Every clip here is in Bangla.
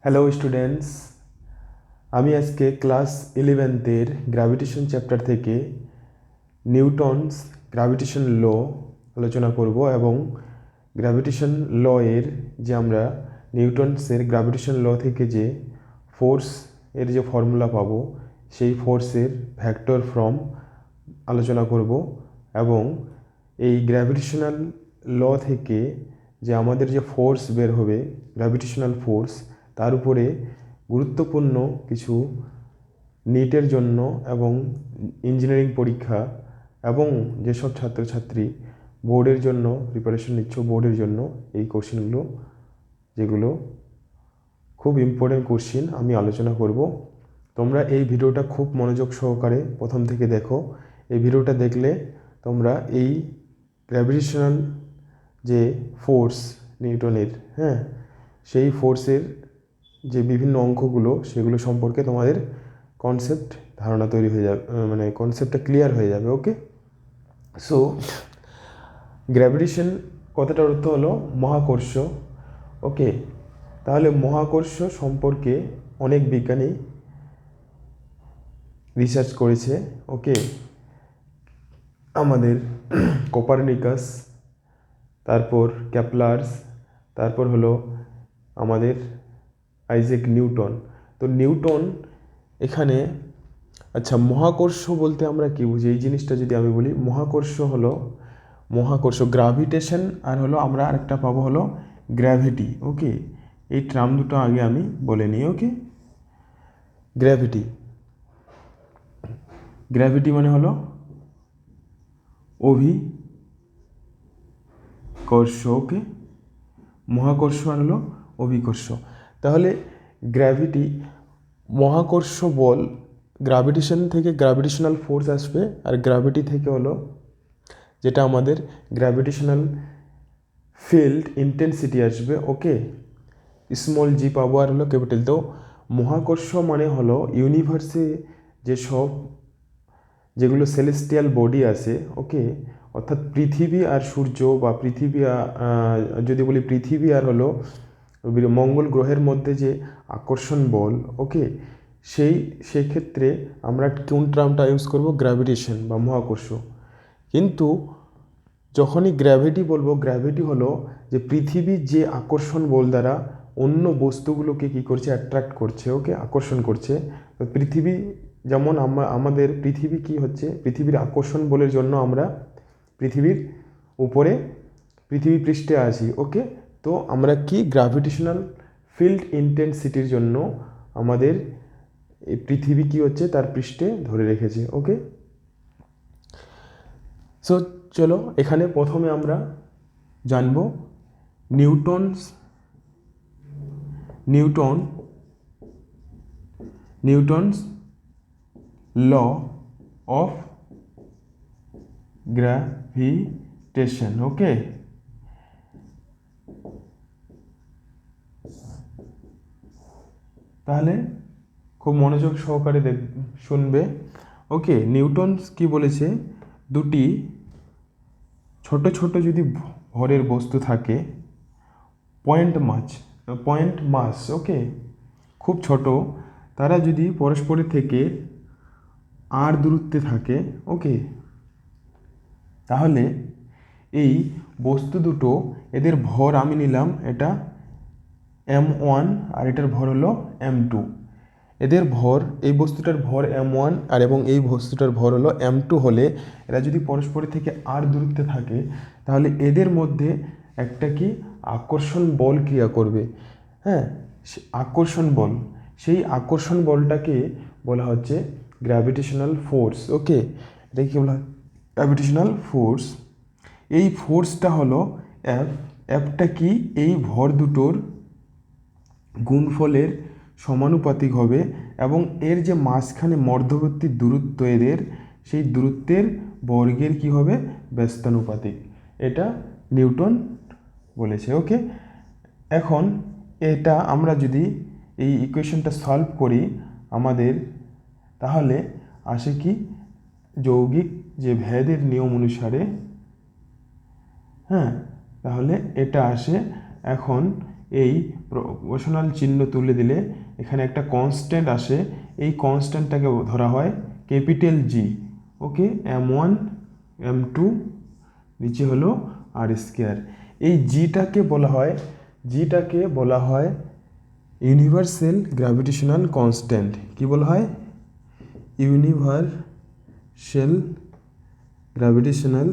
হ্যালো স্টুডেন্টস, আমি আজকে ক্লাস 11-এর গ্র্যাভিটেশন চ্যাপ্টার থেকে নিউটনস গ্র্যাভিটেশন ল আলোচনা করব এবং গ্র্যাভিটেশন ল এর যে আমরা নিউটনসের গ্র্যাভিটেশন ল থেকে যে ফোর্স এর যে ফর্মুলা পাবো সেই ফোর্সের ভেক্টর ফর্ম আলোচনা করব এবং এই গ্র্যাভিটেশনাল ল থেকে যে আমাদের যে ফোর্স বের হবে গ্র্যাভিটেশনাল ফোর্স তার উপরে গুরুত্বপূর্ণ কিছু নিটের জন্য এবং ইঞ্জিনিয়ারিং পরীক্ষা এবং যেসব ছাত্রছাত্রী বোর্ডের জন্য প্রিপারেশন নিচ্ছ বোর্ডের জন্য এই কোশ্চেনগুলো যেগুলো খুব ইম্পর্টেন্ট কোশ্চেন আমি আলোচনা করব। তোমরা এই ভিডিওটা খুব মনোযোগ সহকারে প্রথম থেকে দেখো। এই ভিডিওটা দেখলে তোমরা এই গ্র্যাভিটেশনাল যে ফোর্স নিউটনের সেই ফোর্সের যে বিভিন্ন অঙ্কগুলো সেগুলো সম্পর্কে তোমাদের কনসেপ্ট ধারণা তৈরি হয়ে যাবে, মানে কনসেপ্টটা ক্লিয়ার হয়ে যাবে। ওকে, সো গ্র্যাভিটেশন কথাটার অর্থ হলো মহাকর্ষ। ওকে, তাহলে মহাকর্ষ সম্পর্কে অনেক বিজ্ঞানী রিসার্চ করেছে। ওকে, আমাদের কোপারনিকাস, তারপর কেপলার্স, তারপর হলো আমাদের আইজ্যাক নিউটন। তো নিউটন এখানে আচ্ছা, মহাকর্ষ বলতে আমরা কি বুঝি এই জিনিসটা যদি আমি বলি, মহাকর্ষ হলো মহাকর্ষ গ্রাভিটেশন আর হলো আমরা আরেকটা পাবো হলো গ্র্যাভিটি। ওকে, এই টার্ম দুটো আগে আমি বলে নিই। ওকে, গ্র্যাভিটি মানে হলো অভিকর্ষ। ওকে, মহাকর্ষ আর হলো অভিকর্ষ। তাহলে গ্র্যাভিটি মহাকর্ষ বল, গ্র্যাভিটেশন থেকে গ্র্যাভিটেশনাল ফোর্স আসবে আর গ্র্যাভিটি থেকে হলো যেটা আমাদের গ্র্যাভিটেশনাল ফিল্ড ইন্টেন্সিটি আসবে। ওকে, স্মল জি পাবো আর হলো ক্যাপিটাল। তো মহাকর্ষ মানে হলো ইউনিভার্সে যেসব যেগুলো সেলেস্টিয়াল বডি আছে, ওকে, অর্থাৎ পৃথিবী আর সূর্য বা পৃথিবী যদি বলি পৃথিবী আর হলো মঙ্গল গ্রহের মধ্যে যে আকর্ষণ বল, ওকে, সেই ক্ষেত্রে আমরা কোন টার্মটা ইউজ করব? গ্র্যাভিটেশন বা মহাকর্ষ। কিন্তু যখনই গ্র্যাভিটি বলবো, গ্র্যাভিটি হলো যে পৃথিবীর যে আকর্ষণ বল দ্বারা অন্য বস্তুগুলোকে কী করছে? অ্যাট্রাক্ট করছে। ওকে, আকর্ষণ করছে। তো পৃথিবী যেমন আমাদের পৃথিবী কি হচ্ছে? পৃথিবীর আকর্ষণ বলের জন্য আমরা পৃথিবীর উপরে পৃথিবী পৃষ্ঠে আছি। ওকে, তো আমরা কি গ্র্যাভিটেশনাল ফিল্ড ইন্টেন্সিটির জন্য আমাদের এই পৃথিবী কি হচ্ছে? তার পৃষ্ঠে ধরে রেখেছে। ওকে, সো চলো এখানে প্রথমে আমরা জানব নিউটনস ল অফ গ্র্যাভিটেশন। ওকে, তাহলে খুব মনোযোগ সহকারে শুনবে। ওকে, নিউটনস কি বলেছে? দুটি ছোট ছোট যদি ভরের বস্তু থাকে, পয়েন্ট মাস, ওকে, খুব ছোট, তারা যদি পরস্পরের থেকে আর দূরত্বে থাকে, ওকে, তাহলে এই বস্তু দুটো এদের ভর আমি নিলাম এটা m1 আর এটার ভর হলো m2। এদের ভর, এই বস্তুটার ভর m1 আর এবং এই বস্তুটার ভর হলো m2 হলে এরা যদি পরস্পরের থেকে আর দূরত্বে থাকে তাহলে এদের মধ্যে একটা কি আকর্ষণ বল ক্রিয়া করবে। আকর্ষণ বল, সেই আকর্ষণ বলটাকে বলা হচ্ছে গ্র্যাভিটেশনাল ফোর্স। ওকে, এটা কি বলা হয়? Gravitational force. এই ফোর্সটা হলো এফটা কি? এই ভর দুটোর গুণফলের সমানুপাতিক হবে এবং এর যে মাঝখানে মধ্যবর্তী দূরত্ব এদের, সেই দূরত্বের বর্গের কি হবে? ব্যস্তানুপাতিক। এটা নিউটন বলেছে। ওকে, এখন এটা আমরা যদি এই ইকুয়েশনটা সলভ করি আমাদের, তাহলে আসে কি? যৌগিক যে ভেদের নিয়ম অনুসারে, তাহলে এটা আসে। এখন এই প্রপোর্শনাল চিহ্ন তুলে দিলে এখানে একটা কনস্ট্যান্ট আসে, এই কনস্ট্যান্টটাকে ধরা হয় ক্যাপিটাল জি। ওকে, M1 M2 নিচে হলো আর স্কোয়ার। এই জিটাকে বলা হয় ইউনিভার্সাল গ্র্যাভিটেশনাল কনস্ট্যান্ট। কি বলা হয়? ইউনিভার্সাল গ্র্যাভিটেশনাল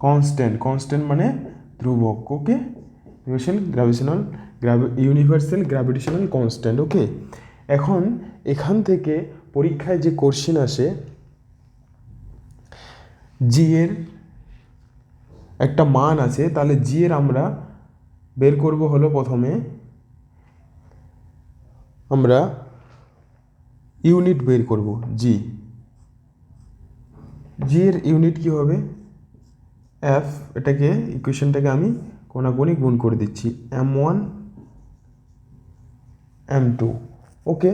কনস্ট্যান্ট মানে ধ্রুবক। ওকে, ইউনিভার্সাল গ্র্যাভিটেশনাল কনস্ট্যান্ট। ওকে, এখন এখান থেকে পরীক্ষায় যে কোশ্চেন আসে, জি এর একটা মান আছে, তাহলে জি এর আমরা বের করব হলো প্রথমে আমরা ইউনিট বের করব। জি এর ইউনিট কি হবে? এফ। এটাকে ইকুয়েশনটাকে আমি কোনাকুনি গুণ করে দিচ্ছি, M1 M2। ওকে,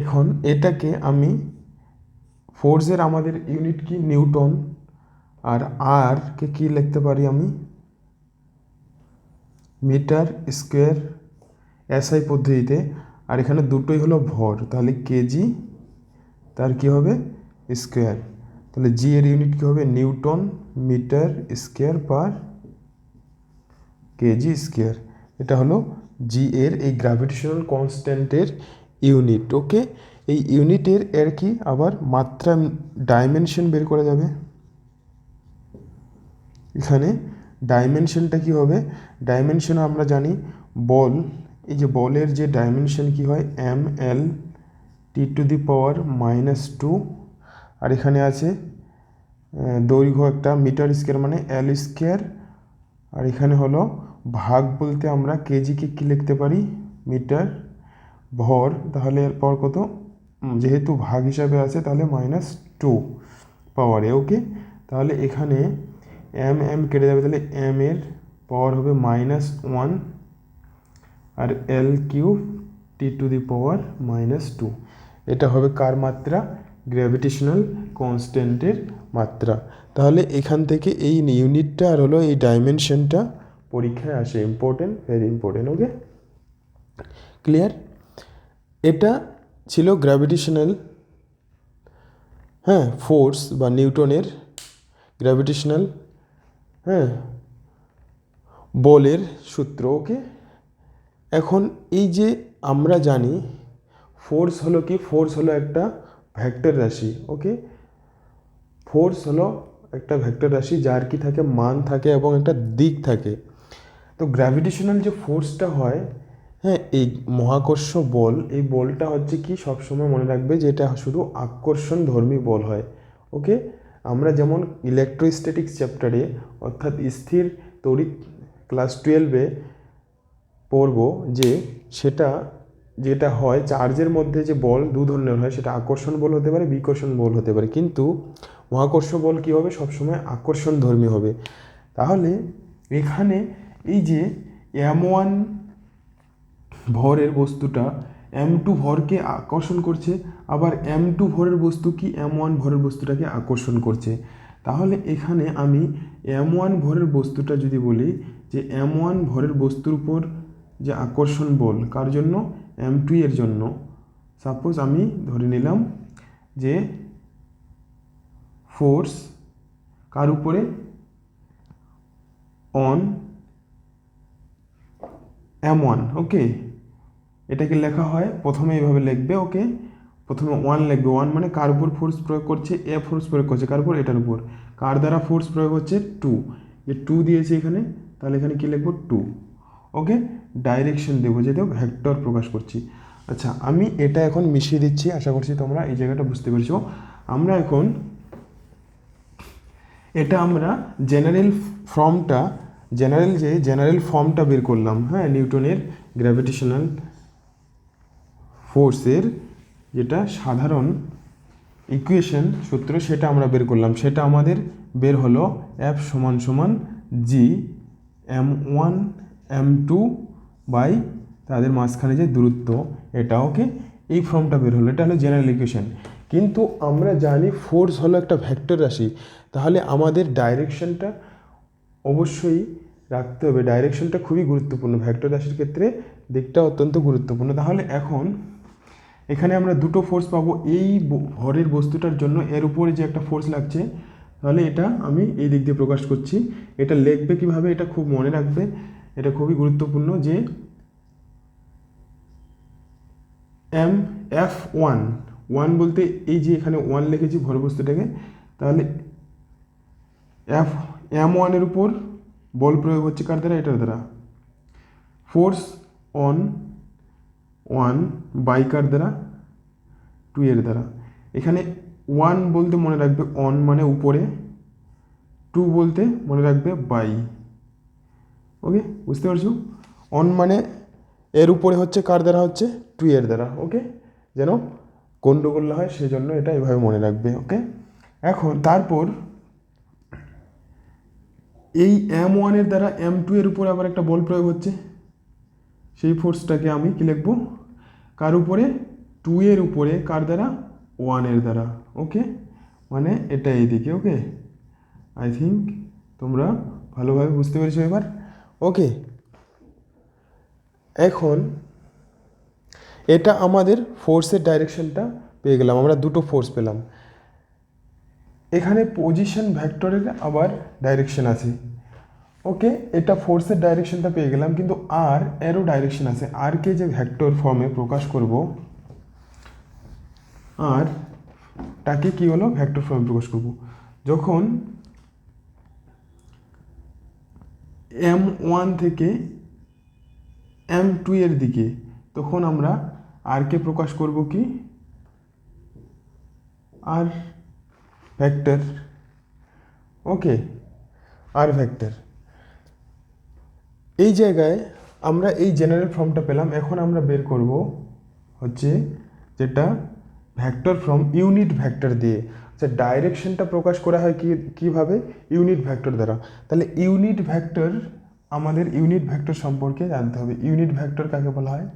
এখন এটাকে আমি ফোর্সের আমাদের ইউনিট কি? নিউটন। আর আর কে কি লিখতে পারি আমি? মিটার স্কোয়ার এসআই পদ্ধতিতে। আর এখানে দুটোই হলো ভর, তাহলে কেজি তার কি হবে? স্কোয়ার। তাহলে জি এর ইউনিট কী হবে? Newton metre square per KG square. এটা হলো জি এর এই গ্র্যাভিটেশনাল কনস্ট্যান্টের ইউনিট। ওকে, এই ইউনিটের এর কি আবার মাত্রা ডাইমেনশন বের করা যাবে। এখানে ডাইমেনশনটা কি হবে? ডাইমেনশন আমরা জানি বল, এই যে বলের যে ডাইমেনশন কি হয়? ML T⁻⁻²। আর এখানে আছে দৈর্ঘ্য একটা মিটার স্কোয়ার মানে L স্কোয়ার। আর এখানে হলো ভাগ বলতে আমরা কেজিকে কি লিখতে পারি? মিটার। ভর তাহলে এরপর কত? যেহেতু ভাগ হিসাবে আছে তাহলে -2 পাওয়ারে। ওকে, তাহলে এখানে M কেটে যাবে, তাহলে M এর পাওয়ার হবে -1 আর L³ T⁻²। এটা হবে কার মাত্রা? গ্র্যাভিটেশনাল কনস্ট্যান্টের মাত্রা। তাহলে এখান থেকে এই ইউনিটটা আর হলো এই ডাইমেনশনটা পরীক্ষায় আসে, ইম্পর্টেন্ট, ভেরি ইম্পর্টেন্ট। ওকে, ক্লিয়ার? এটা ছিল গ্র্যাভিটেশনাল ফোর্স বা নিউটনের গ্র্যাভিটেশনাল বলের সূত্র। ওকে, এখন এই যে আমরা জানি ফোর্স হলো কি? ফোর্স হলো একটা ভেক্টর রাশি। ওকে, ফোর্স হলো একটা ভেক্টর রাশি যার কি থাকে? মান থাকে এবং একটা দিক থাকে। তো গ্র্যাভিটেশনাল যে ফোর্সটা হয়, এই মহাকর্ষ বল, এই বলটা হচ্ছে কি? সবসময় মনে রাখবে যে এটা শুধু আকর্ষণ ধর্মী বল হয়। ওকে, আমরা যেমন ইলেকট্রোস্ট্যাটিক্স চ্যাপ্টারে অর্থাৎ স্থির তড়িৎ ক্লাস 12-এ পড়ব যে যেটা হয় চার্জের মধ্যে যে বল দু ধরনের হয়, সেটা আকর্ষণ বল হতে পারে, বিকর্ষণ বল হতে পারে। কিন্তু মহাকর্ষ বল কী হবে? সবসময় আকর্ষণ ধর্মী হবে। তাহলে এখানে এই যে M1 ভরের বস্তুটা M2 ভরকে আকর্ষণ করছে, আবার M2 ভরের বস্তু কি M1 ভরের বস্তুটাকে আকর্ষণ করছে। তাহলে এখানে আমি M1 ভরের বস্তুটা যদি বলি যে M1 ভরের বস্তুর উপর যে আকর্ষণ বল কার জন্য? M2 এর জন্য। সাপোজ আমি ধরে নিলাম যে ফোর্স কার উপরে? On M1। ওকে, এটাকে লেখা হয় প্রথমে এইভাবে লিখবে। ওকে, প্রথমে 1 লিখবে। 1 মানে কার উপর ফোর্স প্রয়োগ করছে? এ ফোর্স প্রয়োগ করছে কার উপর? এটার উপর। কার দ্বারা ফোর্স প্রয়োগ হচ্ছে? 2। যে 2 দিয়েছে এখানে, তাহলে এখানে কী লিখবো? 2। ওকে, ডাইরেকশন দেবো, যেটা ভেক্টর প্রকাশ করছি। আচ্ছা, আমি এটা এখন মিশিয়ে দিচ্ছি, আশা করছি তোমরা এই জায়গাটা বুঝতে পেরেছো। আমরা এখন আমরা জেনারেল ফর্মটা বের করলাম। নিউটনের গ্র্যাভিটেশনাল ফোর্সের যেটা সাধারণ ইকুয়েশন সূত্র, সেটা আমরা বের করলাম। সেটা আমাদের বের হলো F = G M1 M2 by তাদের মাঝখানে যে দূরত্ব, এটা। ওকে, এই ফর্মটা বের হলো, এটা হলো জেনারেল ইকুয়েশন। কিন্তু আমরা জানি ফোর্স হলো একটা ভেক্টর রাশি, তাহলে আমাদের ডাইরেকশনটা অবশ্যই রাখতে হবে। ডাইরেকশনটা খুবই গুরুত্বপূর্ণ ভেক্টর রাশির ক্ষেত্রে, দিকটা অত্যন্ত গুরুত্বপূর্ণ। তাহলে এখন এখানে আমরা দুটো ফোর্স পাবো। এই ভরের বস্তুটার জন্য এর উপরে যে একটা ফোর্স লাগছে, তাহলে এটা আমি এই দিক দিয়ে প্রকাশ করছি। এটা লিখবে কিভাবে, এটা খুব মনে রাখবে, এটা খুবই গুরুত্বপূর্ণ যে F1 বলতে এই যে এখানে 1 লিখেছি ভর বস্তুটাকে, তাহলে M1 এর উপর বল প্রয়োগ হচ্ছে কার দ্বারা, এটার দ্বারা। ফোর্স অন 1 বাই কার দ্বারা, 2 এর দ্বারা। এখানে 1 বলতে মনে রাখবে অন মানে উপরে, 2 বলতে মনে রাখবে বাই। ওকে, বুঝতে পারছো? অন মানে এর উপরে হচ্ছে কার দ্বারা, হচ্ছে 2 এর দ্বারা। ওকে, যেন গন্ডগোল না হয় সেই জন্য এটা এভাবে মনে রাখবে। ওকে, এখন তারপর এই M1 এর দ্বারা M2 এর উপরে আবার একটা বল প্রয়োগ হচ্ছে, সেই ফোর্সটাকে আমি কি লিখবো, কার উপরে, 2 এর উপরে, কার দ্বারা, 1 এর দ্বারা। ওকে, মানে এটা এইদিকে। ওকে, আই থিঙ্ক তোমরা ভালোভাবে বুঝতে পেরেছো এবার। ওকে, এখন এটা আমাদের ফোর্সের ডাইরেকশনটা পেয়ে গেলাম, আমরা দুটো ফোর্স পেলাম। এখানে পজিশন ভেক্টরের আবার ডাইরেকশন আছে। ওকে, এটা ফোর্সের ডাইরেকশনটা পেয়ে গেলাম, কিন্তু আর এরও ডাইরেকশন আছে। আরকে যে ভেক্টর ফর্মে প্রকাশ করব, আর তাকে কি হলো, ভেক্টর ফর্মে প্রকাশ করব। যখন M1 থেকে M2 এর দিকে, তখন আমরা আরকে প্রকাশ করব কি, আর ভেক্টর। ওকে, আর ভেক্টর। এই জায়গায় আমরা এই জেনারেল ফর্মটা পেলাম। এখন আমরা বের করব হচ্ছে যেটা ভেক্টর ফর্ম ইউনিট ভেক্টর দিয়ে। আচ্ছা, ডাইরেকশনটা প্রকাশ করা হয় কিভাবে, ইউনিট ভেক্টর দ্বারা। তাহলে ইউনিট ভেক্টর, আমাদের ইউনিট ভেক্টর সম্পর্কে জানতে হবে। ইউনিট ভেক্টর কাকে বলা হয়,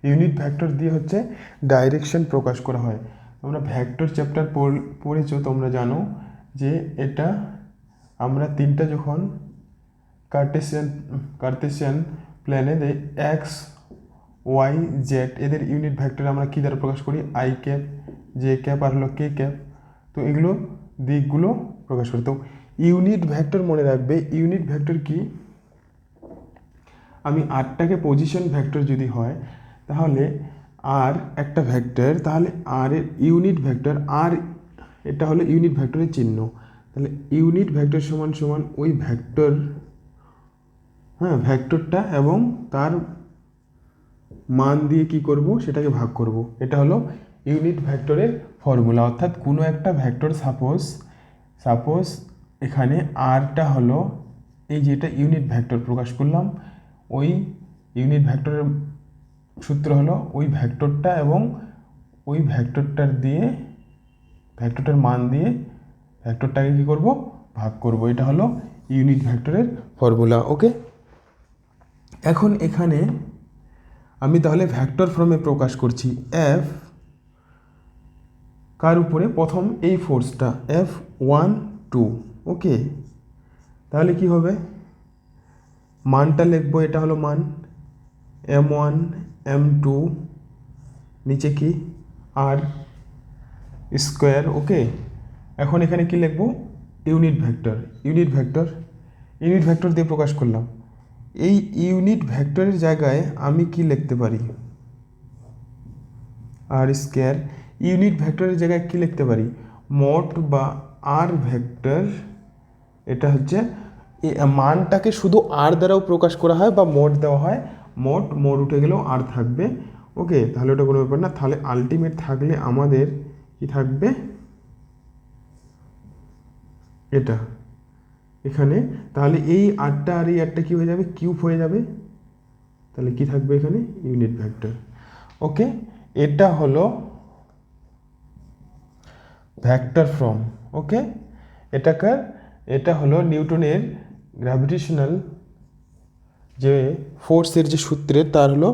ইউনিট ভেক্টর দিয়ে হচ্ছে ডাইরেকশন প্রকাশ করা হয়। তোমরা ভেক্টর চ্যাপ্টার পড়েছো, তোমরা জানো যে এটা আমরা তিনটা যখন কার্টেসিয়ান প্ল্যানে এক্স ওয়াই জেড, এদের ইউনিট ভেক্টর আমরা কী দ্বারা প্রকাশ করি, আই ক্যাপ, জে ক্যাপ, আর হলো কে ক্যাপ। তো এগুলো দিকগুলো প্রকাশ করি। তো ইউনিট ভেক্টর মনে রাখবে, ইউনিট ভেক্টর কি, আমি আরটাকে পজিশন ভেক্টর যদি হয়, তাহলে আর একটা ভেক্টর, তাহলে আর এর ইউনিট ভেক্টর, আর এটা হলো ইউনিট ভেক্টরের চিহ্ন। তাহলে ইউনিট ভেক্টর সমান সমান ওই ভেক্টর, হ্যাঁ, ভেক্টরটা এবং তার মান দিয়ে কি করব, সেটাকে ভাগ করব। এটা হলো ইউনিট ভেক্টরের ফর্মুলা। অর্থাৎ কোনো একটা ভেক্টর, সাপোজ এখানে আরটা হলো এই যেটা ইউনিট ভেক্টর প্রকাশ করলাম, ওই ইউনিট ভেক্টরের সূত্র হলো ওই ভেক্টরটা এবং ওই ভেক্টরটার মান দিয়ে ভেক্টরটাকে কী করব, ভাগ করব। এটা হলো ইউনিট ভেক্টরের ফর্মুলা। ওকে, এখন এখানে আমি তাহলে ভেক্টর ফর্মে প্রকাশ করছি এফ কার উপরে, প্রথম এই ফোর্সটা F1 2। ওকে, তাহলে কি হবে, মানটা লিখবো, এটা হলো মান M1 M2, নিচে কি আর স্কোয়ার। ওকে, এখন এখানে কি লিখবো, ইউনিট ভেক্টর দিয়ে প্রকাশ করলাম। এই ইউনিট ভেক্টরের জায়গায় আমি কি লিখতে পারি, আর স্কোয়ার। ইউনিট ভেক্টরের জায়গায় কি লিখতে পারি, মোট বা আর ভেক্টর। এটা হচ্ছে মানটাকে শুধু আর দ্বারাও প্রকাশ করা হয় বা মোট দেওয়া হয়, মোট উঠে গেলেও আর থাকবে। ওকে, তাহলে ওটা কোনো ব্যাপার না। তাহলে আলটিমেট থাকলে আমাদের কি থাকবে, এটা এখানে। তাহলে এই আটটা আর এই আটটা কী হয়ে যাবে, কিউব হয়ে যাবে। তাহলে কি থাকবে এখানে, ইউনিট ভেক্টর। ওকে, এটা হলো ভেক্টর ফর্ম। ওকে, এটা হলো নিউটনের গ্র্যাভিটেশনাল যে ফোর্সের যে সূত্রের, তার হলো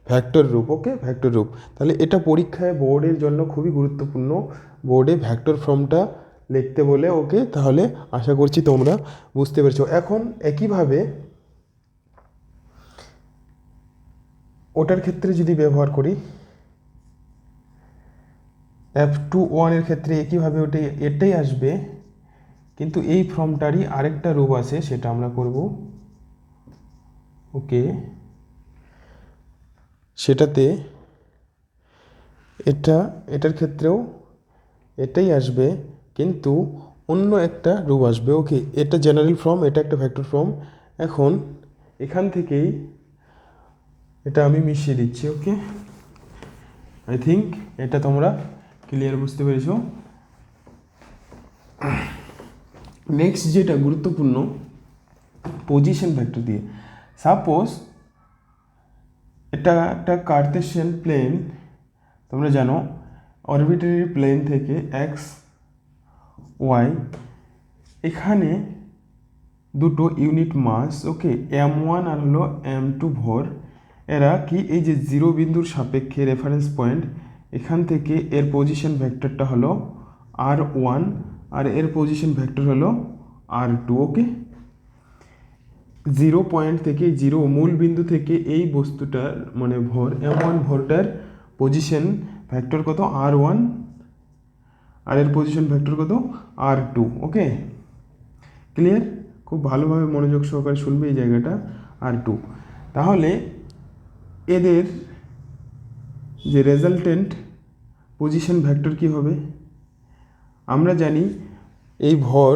ভ্যাক্টর রূপ, ওকে, ভ্যাক্টর রূপ। তাহলে এটা পরীক্ষায় বোর্ডের জন্য খুবই গুরুত্বপূর্ণ, বোর্ডে ভ্যাক্টর ফর্মটা লিখতে বলে, ওকে। তাহলে আশা করছি তোমরা বুঝতে পেরেছো। এখন একইভাবে ওটার ক্ষেত্রে যদি ব্যবহার করি, F21 এর ক্ষেত্রে একইভাবে এটাই আসবে, কিন্তু এই ফর্মটারই আরেকটা রূপ আছে, সেটা আমরা করব, ওকে। সেটাতে এটার ক্ষেত্রেও এটাই আসবে, কিন্তু অন্য একটা রূপ আসবে, ওকে। এটা জেনারেল ফর্ম, এটা একটা ভেক্টর ফর্ম। এখন এখান থেকেই এটা আমি মিশিয়ে দিচ্ছি, ওকে। আই থিঙ্ক এটা তোমরা ক্লিয়ার বুঝতে পেরেছো। নেক্সট যেটা গুরুত্বপূর্ণ, পজিশন ভেক্টর দিয়ে। সাপোজ এটা একটা কার্টেসিয়ান প্লেন, তোমরা জানো অরবিটারি প্লেন থেকে এক্স ওয়াই, এখানে দুটো ইউনিট মাস, ওকে, m1 আর হলো m2 ভর। এরা কি এই যে জিরো বিন্দুর সাপেক্ষে রেফারেন্স পয়েন্ট, এখান থেকে এর পজিশন ভেক্টরটা হলো r1 আর এর পজিশন ভেক্টর হলো r2, ওকে। জিরো পয়েন্ট থেকে, জিরো মূল বিন্দু থেকে এই বস্তুটার মানে ভর m1 ভরটার পজিশন ভেক্টর কত, r1, আর এর পজিশন ভেক্টর কত, r2, ওকে। ক্লিয়ার? খুব ভালোভাবে মনোযোগ সহকারে শুনবে এই জায়গাটা, r2। তাহলে এদের যে রেজাল্টেন্ট পজিশন ভেক্টর কি হবে, আমরা জানি এই ভর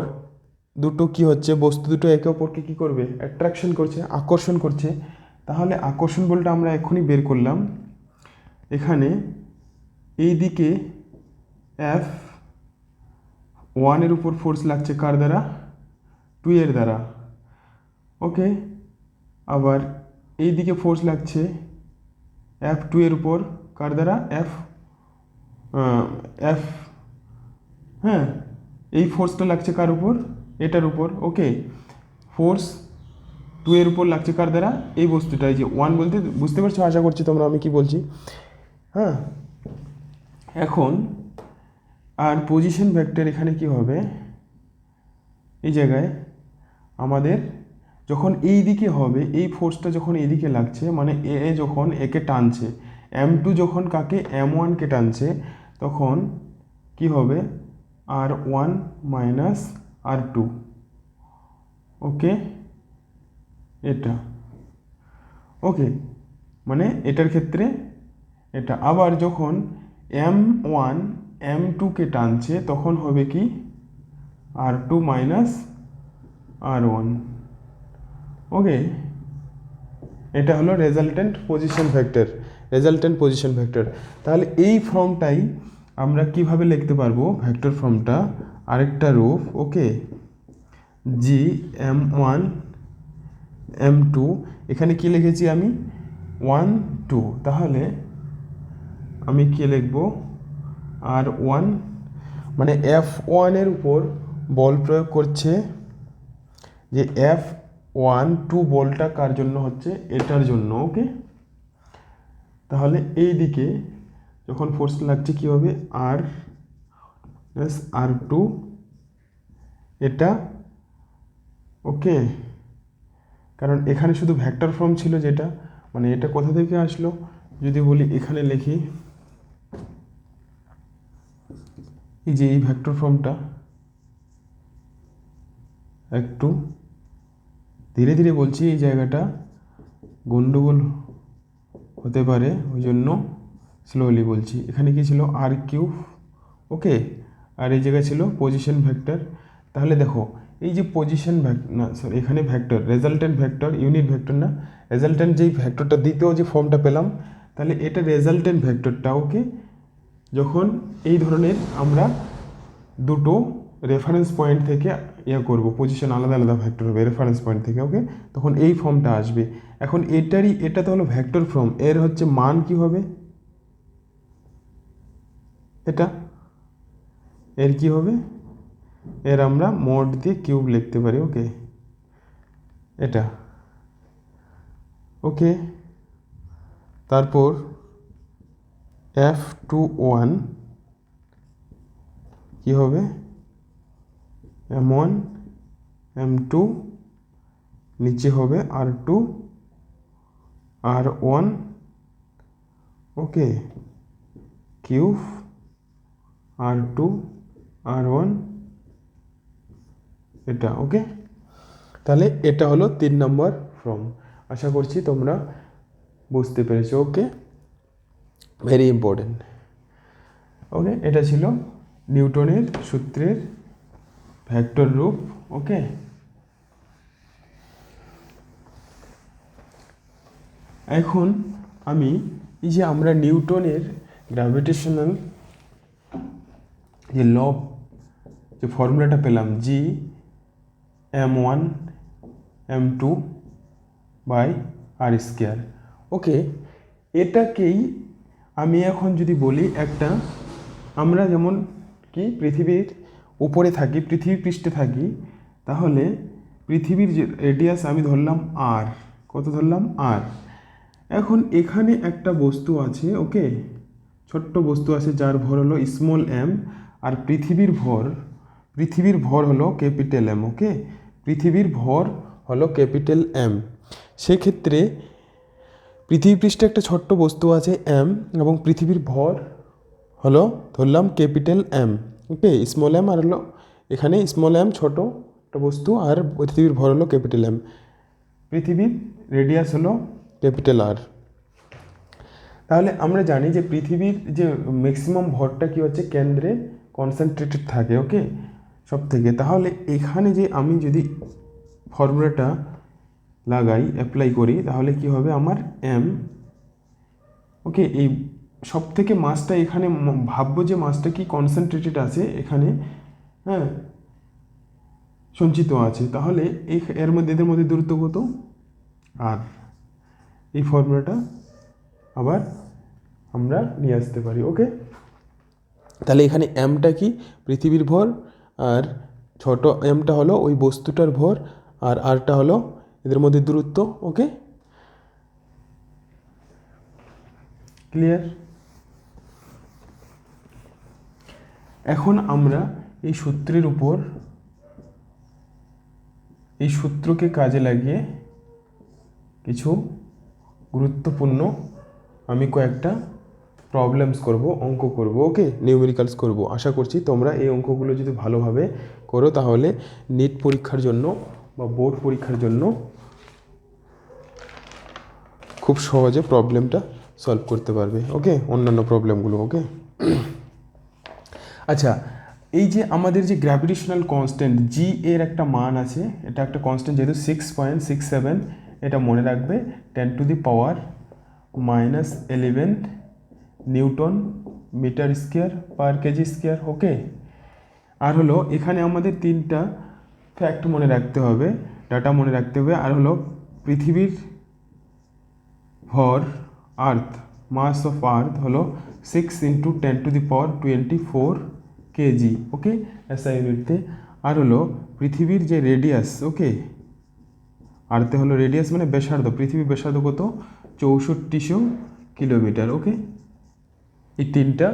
দুটো কি হচ্ছে, বস্তু দুটো একে অপরকে কী করবে, অ্যাট্রাকশন করছে, আকর্ষণ করছে। তাহলে আকর্ষণ বলটা আমরা এখনই বের করলাম। এখানে এই দিকে F1 এর উপর ফোর্স লাগছে কার দ্বারা, 2 এর দ্বারা, ওকে। আবার এই দিকে ফোর্স লাগছে F2 এর উপর কার দ্বারা, F, হ্যাঁ, এই ফোর্সটা লাগছে কার উপর, এটার উপর, ওকে। ফোর্স 2 এর উপর লাগছে কার দ্বারা, এই বস্তুটা, এই যে 1 বলতে বুঝতে পারছো, আশা করছি তোমরা আমি কি বলছি, হ্যাঁ। এখন আর পজিশন ভেক্টর এখানে কি হবে, এই জায়গায় আমাদের যখন এই দিকে হবে, এই ফোর্সটা যখন এদিকে লাগছে, মানে এ যখন একে টানছে, m2 যখন কাকে, m1কে টানছে, তখন কি হবে, r1 মাইনাস r2, ওকে। এটা, ওকে, মানে এটার ক্ষেত্রে এটা। আবার যখন m1 m2কে টানছে, তখন হবে কি, r2 মাইনাস r1, ওকে। এটা হলো resultant position vector, resultant position vector. তাহলে এই ফর্মটাই আমরা কিভাবে লিখতে পারবো, ভেক্টর ফর্মটা আরেকটা রূপ, ওকে। জি m1 m2, এখানে কি লিখেছি আমি, 1 2, তাহলে আমি কি লিখব, r1, মানে F1 এর উপর বল প্রয়োগ করছে, যে F12 বলটা কার জন্য হচ্ছে, এটার জন্য, ওকে। তাহলে এই দিকে যখন ফোর্স লাগছে কি হবে, r2, এটা, ওকে। কারণ এখানে শুধু ভেক্টর ফর্ম ছিল, যেটা মানে এটা কোথা থেকে আসলো, যদি বলি এখানে লিখি, এই যে এই ভেক্টর ফর্মটা, একটু ধীরে ধীরে বলছি, এই জায়গাটা গন্ডগোল হতে পারে, ওই জন্য স্লোলি বলছি। এখানে কি ছিল, r3, ওকে। আর এই জায়গায় ছিল পজিশন ভেক্টর। তাহলে দেখো এই যে পজিশন না সরি, এখানে vector, resultant vector, unit vector না, রেজাল্টেন্ট যেই ভেক্টরটা, দ্বিতীয় যে ফর্মটা পেলাম, তাহলে এটা রেজাল্টেন্ট ভেক্টরটা, ওকে। যখন এই ধরনের আমরা দুটো রেফারেন্স পয়েন্ট থেকে করব, পজিশন আলাদা আলাদা ভেক্টর হবে রেফারেন্স পয়েন্ট থেকে, ওকে, তখন এই ফর্মটা আসবে। এখন এটা তো হলো ভেক্টর ফর্ম, এর হচ্ছে মান কি হবে, এটা এর কি হবে, এর আমরা মোড দিয়ে কিউব লিখতে পারি, ওকে, এটা, ওকে। তারপর F21 কি হবে M1 M2 নিচে হবে R2 R1 ওকে কিউব R2 R1 এটা ওকে। তাহলে এটা হলো 3 নম্বর ফর্ম। আশা করছি তোমরা বুঝতে পেরেছো। ওকে, ভেরি ইম্পর্টেন্ট। ওকে, এটা ছিল নিউটনের সূত্রের ভেক্টর রূপ। ওকে, এখন আমি এই যে আমরা নিউটনের গ্র্যাভিটেশনাল যে ল যে ফর্মুলাটা পেলাম জি M1 M2 by R square. ওকে, এটাকেই আমি এখন যদি বলি একটা, আমরা যেমন কি পৃথিবীর উপরে থাকি, পৃথিবী পৃষ্ঠে থাকি, তাহলে পৃথিবীর যে রেডিয়াস আমি ধরলাম আর, কত ধরলাম আর। এখন এখানে একটা বস্তু আছে, ওকে, ছোট্ট বস্তু আছে যার ভর হলো স্মল এম, আর পৃথিবীর ভর হলো ক্যাপিটাল এম। ওকে, পৃথিবীর ভর হলো ক্যাপিটাল এম। সেক্ষেত্রে পৃথিবী পৃষ্ঠে একটা ছোট্ট বস্তু আছে এম, এবং পৃথিবীর ভর হলো ধরলাম ক্যাপিটাল এম। ওকে, স্মল এম আর হলো এখানে স্মল এম ছোট একটা বস্তু, আর পৃথিবীর ভর হলো ক্যাপিটাল এম। পৃথিবীর রেডিয়াস হলো ক্যাপিটাল আর। তাহলে আমরা জানি যে পৃথিবীর যে ম্যাক্সিমাম ভরটা কি হচ্ছে, কেন্দ্রে কনসেন্ট্রেটেড থাকে। ওকে, সব থেকে। তাহলে এখানে যে আমি যদি ফর্মুলাটা লাগাই, অ্যাপ্লাই করি, তাহলে কি হবে আমার এম। ওকে, এই সব থেকে মাসটা এখানে ভাববো যে মাসটা কি কনসেন্ট্রেটেড আছে এখানে, হ্যাঁ, সঞ্চিত আছে। তাহলে এর মধ্যে এদের মধ্যে দূরত্ব কত, আর এই ফর্মুলাটা আবার আমরা নিয়ে আসতে পারি। ওকে, তাহলে এখানে এমটা কি পৃথিবীর ভর, আর ছোট এমটা হলো ওই বস্তুটার ভর, আর আরটা হলো এদের মধ্যে দূরত্ব। ওকে, ক্লিয়ার? এখন আমরা এই সূত্রের উপর এই সূত্রকে কাজে লাগিয়ে কিছু গুরুত্বপূর্ণ আমি কয়েকটা প্রবলেমস করব, অঙ্ক করব। ওকে, নিউমেরিক্যালস করব। আশা করছি তোমরা এই অঙ্কগুলো যদি ভালোভাবে করো, তাহলে নিট পরীক্ষার জন্য বা বোর্ড পরীক্ষার জন্য খুব সহজে প্রবলেমটা সলভ করতে পারবে। ওকে, অন্যান্য প্রবলেমগুলো। ওকে, আচ্ছা, এই যে আমাদের যে গ্র্যাভিটেশনাল কনস্ট্যান্ট জি এর একটা মান আছে, এটা একটা কনস্ট্যান্ট, যেহেতু 6.67, এটা মনে রাখবে 10⁻⁻11 newton metre square per KG square. Okay, আর হলো এখানে আমাদের 3টা ফ্যাক্ট মনে রাখতে হবে, ডাটা মনে রাখতে হবে। আর হলো পৃথিবীর ভর, আর্থ, মাস অফ আর্থ হলো 6 × 10⁻24 কেজি। ওকে, এসআই ইউনিটে। আর হলো পৃথিবীর যে রেডিয়াস, ওকে, আর্থে হলো রেডিয়াস মানে ব্যাসার্ধ, পৃথিবীর ব্যাসার্ধ কত, 6400 কিলোমিটার। ওকে, এই 3টা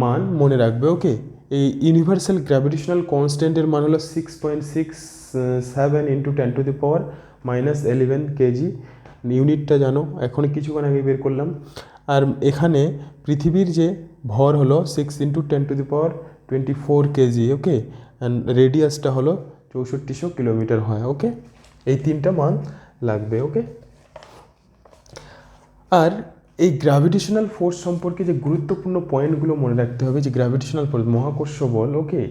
মান মনে রাখবে। ওকে, এই ইউনিভার্সাল গ্র্যাভিটেশনাল কনস্ট্যান্টের মান হলো 6.67 × 10⁻11 কেজি। ইউনিটটা জানো, এখন কিছুক্ষণ আগে বের করলাম। আর এখানে পৃথিবীর যে ভর হলো 6 × 10⁻24 কেজি। ওকে, অ্যান্ড রেডিয়াসটা হলো 6400 কিলোমিটার হয়। ওকে, এই 3টা মান লাগবে। ওকে, আর এই গ্র্যাভিটেশনাল ফোর্স সম্পর্কে যে গুরুত্বপূর্ণ পয়েন্টগুলো মনে রাখতে হবে, যে গ্র্যাভিটেশনাল ফোর্স, মহাকর্ষ বল, ওকে,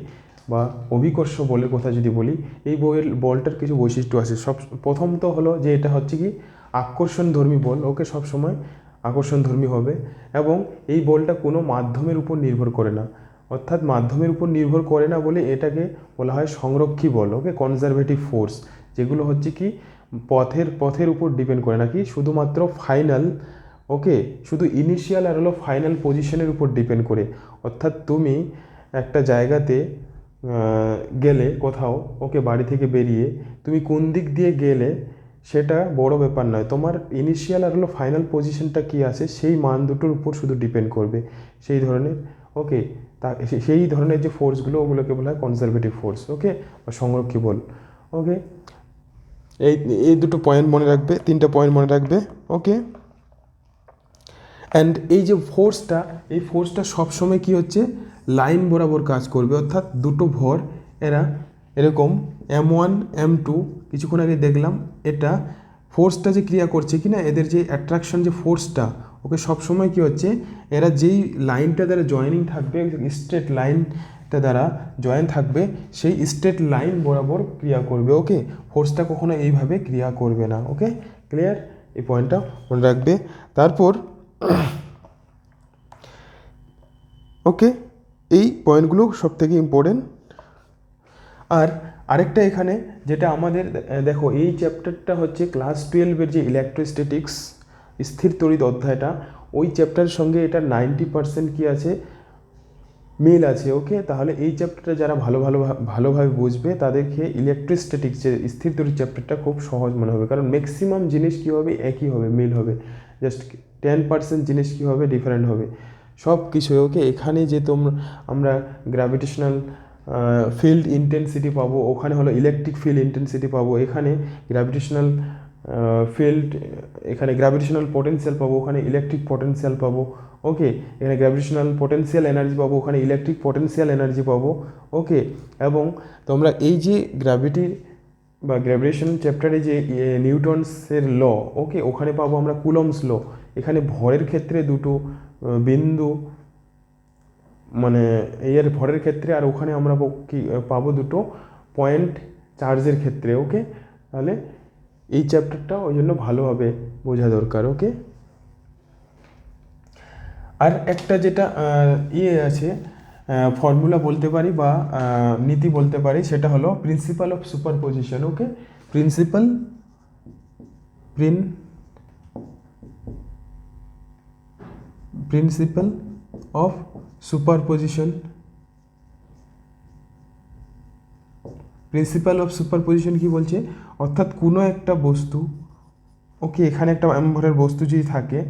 বা অভিকর্ষ বলের কথা যদি বলি, এই বলটার কিছু বৈশিষ্ট্য আছে। প্রথম তো হলো যে এটা হচ্ছে কি আকর্ষণধর্মী বল। ওকে, সবসময় আকর্ষণধর্মী হবে, এবং এই বলটা কোনো মাধ্যমের উপর নির্ভর করে না, অর্থাৎ মাধ্যমের উপর নির্ভর করে না বলে এটাকে বলা হয় সংরক্ষী বল। ওকে, কনজারভেটিভ ফোর্স, যেগুলো হচ্ছে কি পথের উপর ডিপেন্ড করে না, কি শুধুমাত্র ফাইনাল, ওকে, শুধু ইনিশিয়াল আর হলো ফাইনাল পজিশনের উপর ডিপেন্ড করে। অর্থাৎ তুমি একটা জায়গাতে গেলে কোথাও, ওকে, বাড়ি থেকে বেরিয়ে তুমি কোন দিক দিয়ে গেলে সেটা বড় ব্যাপার নয়, তোমার ইনিশিয়াল আর হলো ফাইনাল পজিশনটা কী আছে সেই মান দুটোর উপর শুধু ডিপেন্ড করবে সেই ধরনের। ওকে, তা সেই ধরনের যে ফোর্সগুলো ওগুলোকে বলা হয় কনজারভেটিভ ফোর্স, ওকে, বা সংরক্ষী বল। ওকে, এই এই দুটো পয়েন্ট মনে রাখবে, তিনটা পয়েন্ট মনে রাখবে। ওকে, অ্যান্ড এই যে ফোর্সটা, এই ফোর্সটা সবসময় কী হচ্ছে, লাইন বরাবর কাজ করবে, অর্থাৎ দুটো ভর এরা এরকম M1 M2 কিছুক্ষণ আগে দেখলাম, এটা ফোর্সটা যে ক্রিয়া করছে কি না, এদের যে অ্যাট্রাকশন যে ফোর্সটা, ওকে, সবসময় কী হচ্ছে, এরা যেই লাইনটা দ্বারা জয়েনিং থাকবে, স্ট্রেট লাইনটা দ্বারা জয়েন থাকবে, সেই স্ট্রেট লাইন বরাবর ক্রিয়া করবে। ওকে, ফোর্সটা কখনো এইভাবে ক্রিয়া করবে না। ওকে, ক্লিয়ার, এই পয়েন্টটা মনে রাখবে। তারপর ওকে, এই পয়েন্টগুলো সব থেকে ইম্পর্টেন্ট। আর আরেকটা এখানে যেটা আমাদের দেখো, এই চ্যাপ্টারটা হচ্ছে ক্লাস 12-এর যে ইলেকট্রোস্ট্যাটিক্স স্থির তড়িৎ অধ্যায়টা, ওই চ্যাপ্টারের সঙ্গে এটা 90% কী আছে, মিল আছে। ওকে, তাহলে এই চ্যাপ্টারটা যারা ভালোভাবে বুঝবে তাদেরকে ইলেকট্রোস্ট্যাটিক্স যে স্থির তড়িৎ চ্যাপ্টারটা খুব সহজ মনে হবে, কারণ ম্যাক্সিমাম জিনিস কী হবে, একই হবে, মিল হবে, জাস্ট 10% জিনিস কী হবে, ডিফারেন্ট হবে সব কিছু। ওকে, এখানে যে আমরা গ্র্যাভিটেশনাল ফিল্ড ইন্টেন্সিটি পাবো, ওখানে হলো ইলেকট্রিক ফিল্ড ইন্টেন্সিটি পাবো, এখানে গ্র্যাভিটেশনাল ফিল্ড, এখানে গ্র্যাভিটেশনাল পোটেনশিয়াল পাবো, ওখানে ইলেকট্রিক পোটেনশিয়াল পাবো। ওকে, এখানে গ্র্যাভিটেশনাল পোটেনশিয়াল এনার্জি পাবো, ওখানে ইলেকট্রিক পোটেনশিয়াল এনার্জি পাবো। ওকে, এবং তোমরা এই যে গ্র্যাভিটির বা গ্র্যাভিটেশন চ্যাপ্টারে যে নিউটনসের ল, ওকে, ওখানে পাবো আমরা কুলম্বস ল। এখানে ভরের ক্ষেত্রে দুটো বিন্দু, মানে এর ভরের ক্ষেত্রে, আর ওখানে আমরা কি পাবো, দুটো পয়েন্ট চার্জের ক্ষেত্রে। ওকে, তাহলে এই চ্যাপ্টারটা ওই জন্য ভালোভাবে বোঝা দরকার। ওকে, আর একটা যেটা আছে, ফর্মুলা বলতে পারি বা নীতি বলতে পারি, সেটা হলো principal of superposition. Okay, principal of superposition. Principal of superposition কি বলছে, অর্থাৎ কোনো একটা বস্তু, ওকে, এখানে একটা m ভরের বস্তু যদি থাকে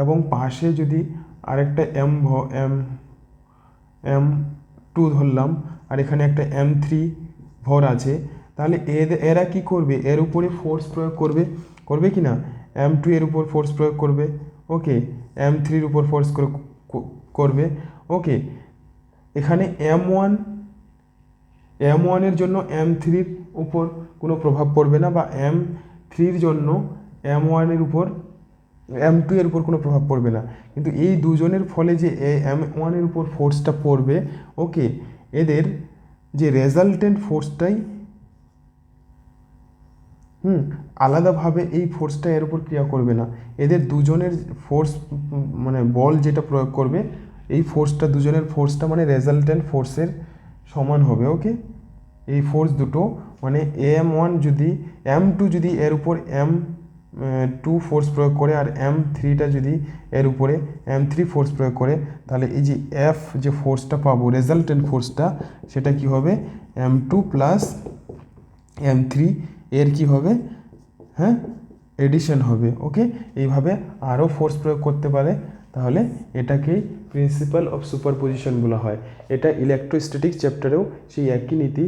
এবং পাশে যদি আরেকটা m2 ধরলাম, আর এখানে একটা m3 ভর আছে, তাহলে এরা কি করবে, এর উপরে ফোর্স প্রয়োগ করবে কি না, m2 এর উপর ফোর্স প্রয়োগ করবে। ওকে, m3-র উপর ফোর্স করবে। ওকে, এখানে m1-এর জন্য m3-র উপর কোনো প্রভাব পড়বে না, বা m3-র জন্য m1-এর উপর m2-এর উপর কোনো প্রভাব পড়বে না, কিন্তু এই দুজনের ফলে যে m1-এর উপর ফোর্সটা পড়বে, ওকে, এদের যে রেজাল্টেন্ট ফোর্সটাই আলাদাভাবে এই ফোর্সটা এর উপর ক্রিয়া করবে না, এদের দুজনের ফোর্স, মানে বল যেটা প্রয়োগ করবে, এই ফোর্সটা, দুজনের ফোর্সটা মানে রেজাল্টেন্ট ফোর্সের সমান হবে। ওকে, এই ফোর্স দুটো মানে m1 যদি m2 যদি এর উপর m2 ফোর্স প্রয়োগ করে, আর m3টা যদি এর উপরে m3 ফোর্স প্রয়োগ করে, তাহলে এই যে F যে ফোর্সটা পাবো, রেজাল্টেন্ট ফোর্সটা, সেটা কি হবে, m2 প্লাস m3 এর কি হবে, হ্যাঁ, এডিশন হবে। ওকে, এইভাবে আরও ফোর্স প্রয়োগ করতে পারে, তাহলে এটাকেই প্রিন্সিপাল অফ সুপারপজিশন বলা হয়। এটা ইলেকট্রোস্ট্যাটিক চ্যাপ্টারেও সেই একই নীতি,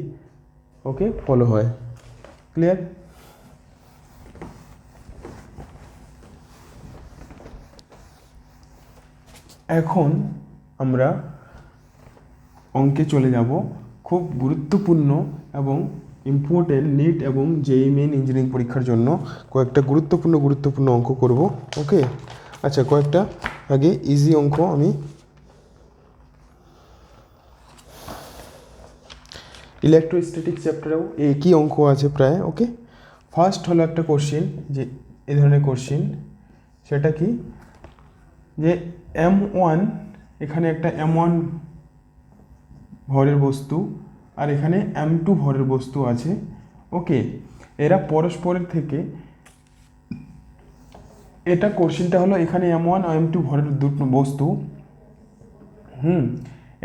ওকে, ফলো হয়। ক্লিয়ার? এখন আমরা অঙ্কে চলে যাব। খুব গুরুত্বপূর্ণ এবং ইম্পর্টেন্ট নিট এবং জেইই মেইন ইঞ্জিনিয়ারিং পরীক্ষার জন্য কয়েকটা গুরুত্বপূর্ণ অঙ্ক করব। ওকে, আচ্ছা, কয়েকটা আগে ইজি অঙ্ক আমি ইলেকট্রোস্ট্যাটিক চ্যাপ্টারেও একই অঙ্ক আছে প্রায়। ওকে, ফার্স্ট হলো একটা কোশ্চিন, যে এই ধরনের কোশ্চিন, সেটা কি, যে m1, এখানে একটা m1 ভরের বস্তু আর এখানে m2 ভরের বস্তু আছে। ওকে, এরা পরস্পরের থেকে, এটা কোশ্চিনটা হলো, এখানে m1 আর m2 ভরের দুটো বস্তু,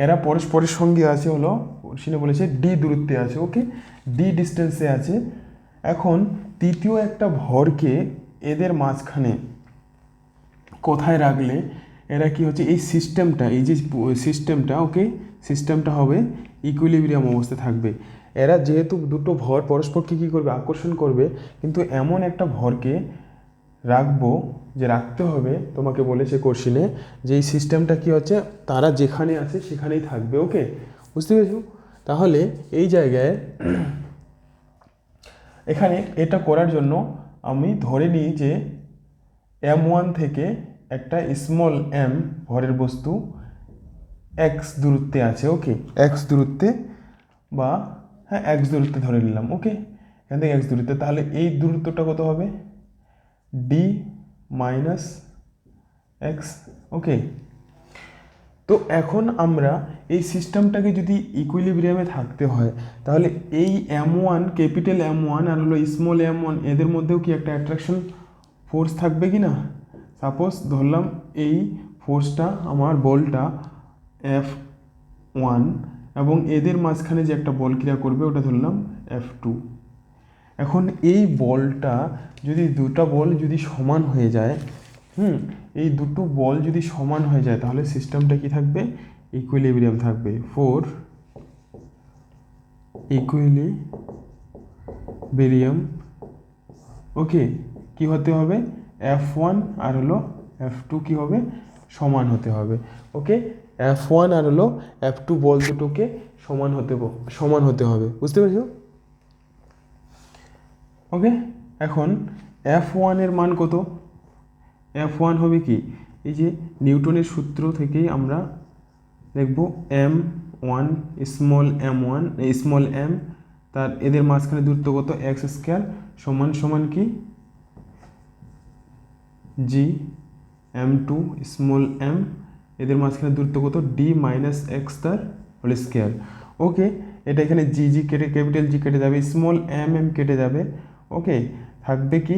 এরা পরস্পরের সঙ্গে আছে, হলো কোশ্চিনে বলেছে d দূরত্বে আছে। ওকে, d ডিস্টেন্সে আছে, এখন তৃতীয় একটা ভরকে এদের মাঝখানে কোথায় রাখলে এরা কি হচ্ছে এই সিস্টেমটা, এই যে সিস্টেমটা, ওকে, সিস্টেমটা হবে ইকুইলিব্রিয়াম অবস্থায় থাকবে। এরা যেহেতু দুটো ভর পরস্পরকে কী করবে, আকর্ষণ করবে, কিন্তু এমন একটা ভরকে রাখবো, যে রাখতে হবে, তোমাকে বলেছে কোশ্চিনে যে এই সিস্টেমটা কী হচ্ছে, তারা যেখানে আছে সেখানেই থাকবে। ওকে, বুঝতে পেরেছো? তাহলে এই জায়গায় এখানে এটা করার জন্য আমি ধরে নিই যে M1 থেকে একটা স্মল m ভরের বস্তু x দূরত্বে আছে। ওকে, x দূরত্বে, বা হ্যাঁ x দূরত্বে ধরে নিলাম। ওকে, এখান থেকে x দূরত্বে, তাহলে এই দূরত্বটা কত হবে, d মাইনাস x। ওকে, তো এখন আমরা এই সিস্টেমটাকে যদি ইকুইলিব্রিয়ামে থাকতে হয়, তাহলে এই M1, ক্যাপিটাল M1 আর হলো স্মল m1, এদের মধ্যেও কি একটা অ্যাট্রাকশন ফোর্স থাকবে কি না? সাপোজ ধরলাম এই ফোর্সটা, আমার বলটা F1, এবং এদের মাঝখানে যে একটা বল ক্রিয়া করবে ওটা ধরলাম F2। এখন এই বলটা যদি, দুটো বল যদি সমান হয়ে যায়, এই দুটো বল যদি সমান হয়ে যায়, তাহলে সিস্টেমটা কি থাকবে, ইকুইলিব্রিয়াম থাকবে। ফোর ইকুইলিব্রিয়াম, ওকে, কি হতে হবে, F1 আর হলো F2 কি হবে, সমান হতে হবে। ওকে, F1 আর হলো F2 বল দুটোকে সমান হতে হবে, বুঝতে পেরেছো? ওকে, এখন F1 এর মান কত, F1 হবে কি, এই যে নিউটনের সূত্র থেকেই আমরা দেখব M1 স্মল m, তার এদের মাঝখানে দূরত্ব কত, x স্কয়ার সমান সমান কি g M2 স্মল m, এদের মাঝখানে দূরত্ব কত, d মাইনাস এক্স তার হোল স্কয়ার। ওকে, এটা এখানে জি জি কেটে, ক্যাপিটাল জি কেটে যাবে, স্মল m কেটে যাবে। ওকে, থাকবে কি,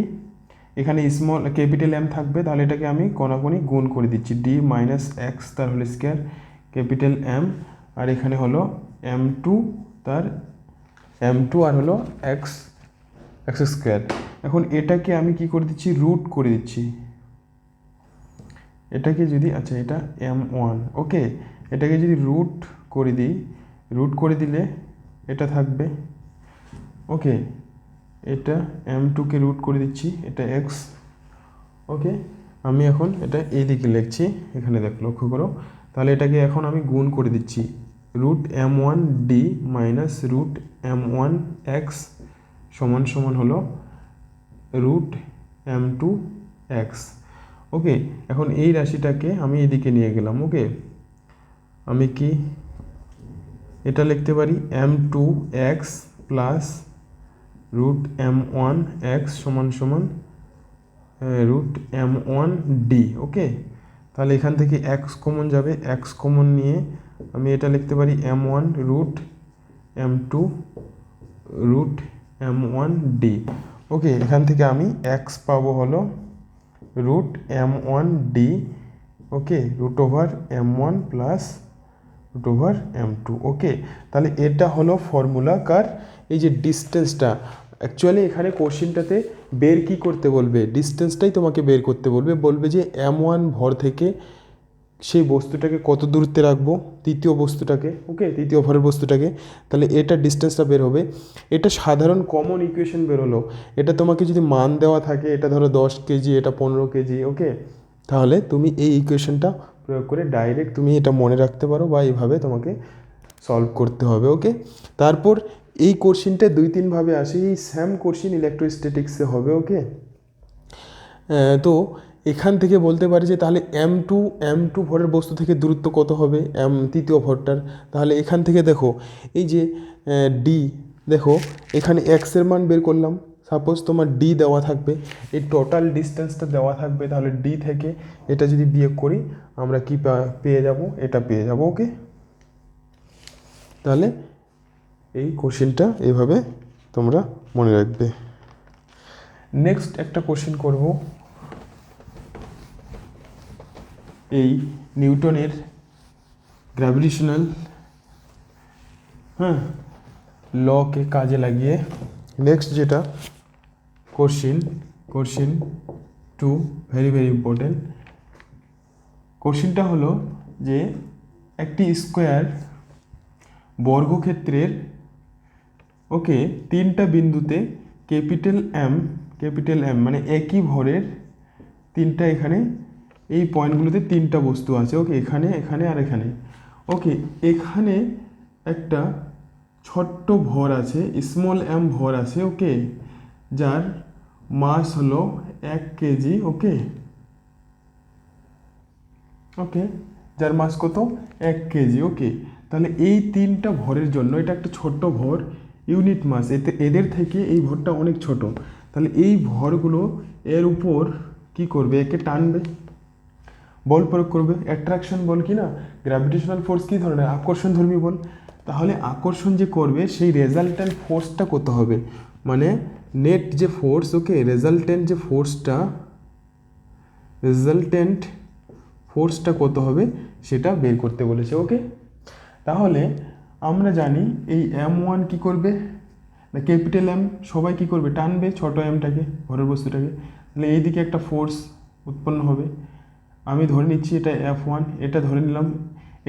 এখানে স্মল ক্যাপিটাল m থাকবে, তাহলে এটাকে আমি কোনাকুনি গুণ করে দিচ্ছি, d মাইনাস এক্স তার হোল স্কয়ার ক্যাপিটাল M, আর এখানে হলো M2 তার M2 আর হলো এক্স স্কয়ার। এখন এটাকে আমি কি করে দিচ্ছি, রুট করে দিচ্ছি, এটাকে যদি, আচ্ছা এটা M1, ওকে, এটাকে যদি রুট করে দিই, রুট করে দিলে এটা থাকবে। ওকে, এটা M2কে রুট করে দিচ্ছি, এটা x। ওকে, আমি এখন এটা এই দিকে লিখছি, এখানে লক্ষ্য করো, তাহলে এটাকে এখন আমি গুণ করে দিচ্ছি, root M1d minus root M1x সমান সমান হলো রুট M2x। ওকে, এখন এই রাশিটাকে আমি এদিকে নিয়ে গেলাম। ওকে, আমি কি এটা লিখতে পারি, M2x প্লাস রুট M1x সমান সমান রুট M1d। ওকে, তাহলে এখান থেকে x কমন যাবে, x কমন নিয়ে আমি এটা লিখতে পারি M1 root M2 root M1d। ওকে, এখান থেকে আমি x পাবো হলো root M1d। Okay, root over M1 plus root over M2। Okay, তাহলে এটা হলো ফর্মুলা কার, এই যে ডিস্টেন্সটা। অ্যাকচুয়ালি এখানে কোশ্চিনটাতে বের কি করতে বলবে, ডিস্টেন্সটাই তোমাকে বের করতে বলবে যে M1 ভর থেকে সেই বস্তুটাকে কত দূরত্বে রাখবো, তৃতীয় বস্তুটাকে, ওকে, তৃতীয় ভরের বস্তুটাকে, তাহলে এটা ডিস্টেন্সটা বের হবে। এটা সাধারণ কমন ইকুয়েশন বের হলো। এটা তোমাকে যদি মান দেওয়া থাকে, এটা ধরো 10 কেজি, এটা 15 কেজি, ওকে, তাহলে তুমি এই ইকুয়েশনটা প্রয়োগ করে ডাইরেক্ট তুমি এটা মনে রাখতে পারো, বা এইভাবে তোমাকে সলভ করতে হবে। ওকে, তারপর এই কোশ্চিনটা 2-3 ভাবে আসে, এই সেম কোশ্চিন ইলেকট্রোস্ট্যাটিক্সে হবে। ওকে, তো এখান থেকে বলতে পারি যে তাহলে M2 ভরের বস্তু থেকে দূরত্ব কত হবে, তৃতীয় ভরটার, তাহলে এখান থেকে দেখো এই যে ডি, দেখো এখানে এক্স এর মান বের করলাম, সাপোজ তোমার ডি দেওয়া থাকবে, এই টোটাল ডিস্টেন্সটা দেওয়া থাকবে, তাহলে ডি থেকে এটা যদি বিয়োগ করি আমরা কি পেয়ে যাব, এটা পেয়ে যাব। ওকে, তাহলে এই কোশ্চেনটা এইভাবে তোমরা মনে রাখবে। নেক্সট একটা কোশ্চেন করব, এই নিউটনের গ্র্যাভিটেশনাল লকে কাজে লাগিয়ে নেক্সট যেটা কোশ্চিন 2 ভেরি ভেরি ইম্পর্টেন্ট। কোশ্চিনটা হলো যে একটি স্কোয়ার বর্গক্ষেত্রের ওকে 3টা বিন্দুতে ক্যাপিটাল এম মানে একই ভরের 3টা এখানে এই পয়েন্টগুলোতে 3টা বস্তু আছে। ওকে, এখানে এখানে আর এখানে। ওকে, এখানে একটা ছোট্ট ভর আছে, স্মল এম ভর আছে। ওকে, যার মাস হলো 1 কেজি। ওকে, যার মাস কত? 1 কেজি। ওকে, তাহলে এই 3টা ভরের জন্য এটা একটা ছোট্ট ভর, ইউনিট মাস, এদের থেকে এই ভরটা অনেক ছোট। তাহলে এই ভরগুলো এর উপর কি করবে? একে টানবে, বল প্রয়োগ করবে। অ্যাট্রাকশন বল কি না, গ্র্যাভিটেশনাল ফোর্স কী ধরনের? আকর্ষণধর্মী বল। তাহলে আকর্ষণ যে করবে সেই রেজাল্ট্যান্ট ফোর্সটা কত হবে? মানে নেট যে ফোর্স, ওকে, রেজাল্ট্যান্ট ফোর্সটা কত হবে সেটা বের করতে বলেছে। ওকে, তাহলে আমরা জানি এই M1 কি করবে না, ক্যাপিটাল এম সবাই কি করবে? টানবে ছোট এমটাকে, ভরের বস্তুটাকে। তাহলে এইদিকে একটা ফোর্স উৎপন্ন হবে। আমি ধরে নিচ্ছি এটা F1, এটা ধরে নিলাম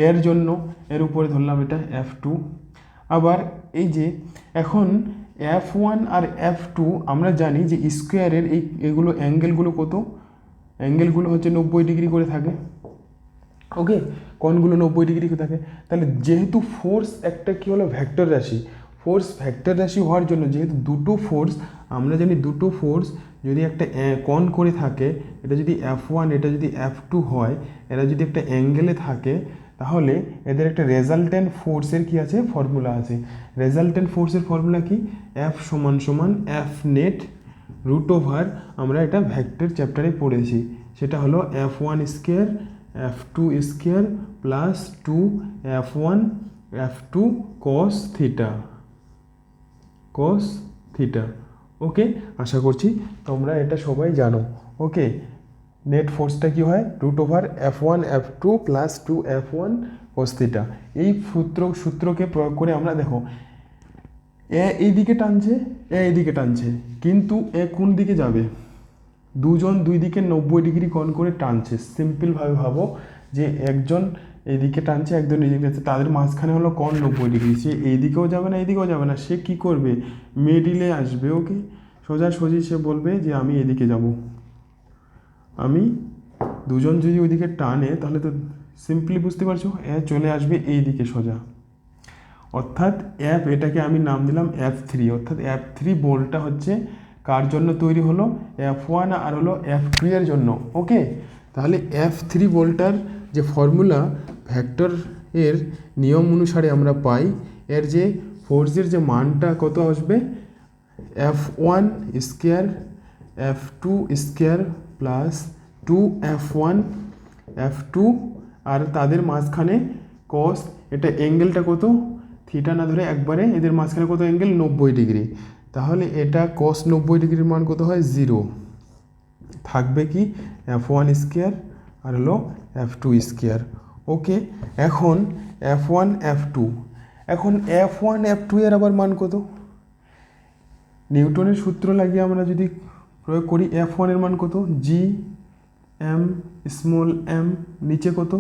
এর জন্য, এর উপরে ধরলাম এটা F2। আবার এই যে এখন F1 আর F2 আমরা জানি যে স্কোয়ারের এগুলো অ্যাঙ্গেলগুলো কত? অ্যাঙ্গেলগুলো হচ্ছে 90 ডিগ্রি করে থাকে। ওকে, কোণগুলো 90 ডিগ্রি করে থাকে। তাহলে যেহেতু ফোর্স একটা কি হলো? ভেক্টর রাশি। ফোর্স ভেক্টর রাশি হওয়ার জন্য যেহেতু দুটো ফোর্স, আমরা জানি দুটো ফোর্স যদি একটা কোণ করে থাকে, এটা যদি F1 এটা যদি F2 হয়, এরা যদি একটা অ্যাঙ্গেলে থাকে, তাহলে এদের একটা রেজাল্ট্যান্ট ফোর্সের কি আছে? ফর্মুলা আছে। রেজাল্ট্যান্ট ফোর্সের ফর্মুলা কি? F সমান F নেট রুট ওভার, আমরা এটা ভেক্টর চ্যাপ্টারে পড়েছি, সেটা হলো F1 square F2 square plus 2 F1 F2 cos theta. Okay, আশা করছি তোমরা এটা সবাই জানো। ওকে, নেট ফোর্সটা কি হয়? Root over F1 F2 plus 2 F1 cos theta. এই সূত্রকে প্রয়োগ করে আমরা দেখো এইদিকে টানছে, এইদিকে টানছে, কিন্তু কোন দিকে যাবে? দুজন দুই দিকে 90 ডিগ্রি কোণ করে টানছে। সিম্পলভাবে ভাবো যে একজন এইদিকে টানছে, একজন এইদিকে টানছে, তাদের মাঝখানে হলো কোণ 90 ডিগ্রি। সে এইদিকেও যাবে না, এইদিকেও যাবে না, সে কি করবে? মিডিলে আসবে। ওকে, সোজাসুজি সে বলবে যে আমি এদিকে যাব। দুজন যদি ওইদিকে টানে তাহলে তো সিম্পলি বুঝতে পারছো, চলে আসবে এইদিকে সোজা। অর্থাৎ এটাকে আমি নাম দিলাম F3। অর্থাৎ F3 বলটা হচ্ছে কার জন্য তৈরি হলো? F1 আর হলো F2 এর জন্য। ওকে, তাহলে F3 বলটার যে ফর্মুলা ভেক্টর এর নিয়ম অনুসারে আমরা পাই, এর যে ফোর্সের যে মানটা কত আসবে? F1 square F2 square plus 2 F1 F2 আর তাদের মাঝখানে cos, এটা অ্যাঙ্গেলটা কত? থিটা না ধরে একবারে এদের মাঝখানে কত অ্যাঙ্গেল? 90 ডিগ্রি। তাহলে এটা cos 90 ডিগ্রির মান কত হয়? 0। থাকবে কি? F1 স্কোয়ার আর হলো F2 স্কোয়ার। ওকে, এখন F1 F2 এর আবার মান কত? নিউটনের সূত্র লাগিয়ে আমরা যদি প্রয়োগ করি, F1 এর মান কত? G small m। নিচে কত?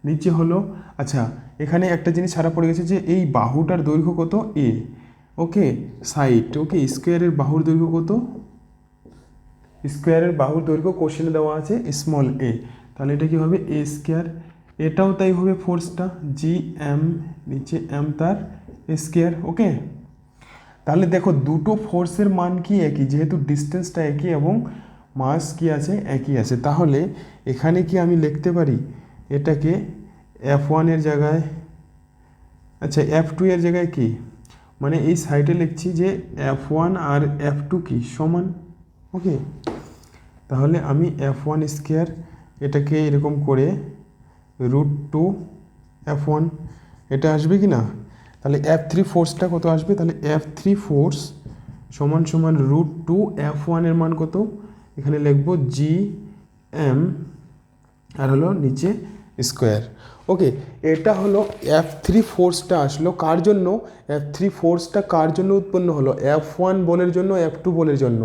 নিচে হলো, আচ্ছা এখানে একটা জিনিস ছাড়া পড়ে গেছে যে এই বাহুটার দৈর্ঘ্য কত? A। Okay, side. ওকে, স্কোয়ারের বাহুর দৈর্ঘ্য কত? স্কোয়ারের বাহুর দৈর্ঘ্য কোশ্চেনে দেওয়া আছে স্মল a। তাহলে এটা কি হবে? A square. এটাও তাই হবে, ফোর্সটা Gm, নিচে m তার স্কোয়ার। ওকে, তাহলে দেখো দুটো ফোর্সের মান কি একই, যেহেতু ডিস্টেন্সটা একই এবং মাস কি আছে? একই আছে। তাহলে এখানে কি আমি লিখতে পারি এটাকে F1 এর জায়গায়, আচ্ছা F2 এর জায়গায় কি, মানে এই সাইডে লিখছি যে F1 আর F2 কি সমান। ওকে, তাহলে আমি F1 স্কোয়ার এটাকে এরকম করে √2 F1 এটা আসবে কি না? তাহলে F3 ফোর্সটা কত আসবে? তাহলে F3 ফোর্স সমান √2 F1 এর মান কত? এখানে লিখব Gm আর হলো নিচে স্কোয়ার। ওকে, এটা হলো F3 ফোর্সটা আসলো কার জন্য, F3 ফোর্সটা কার জন্য উৎপন্ন হলো, F1 বলের জন্য, F2 বলের জন্য।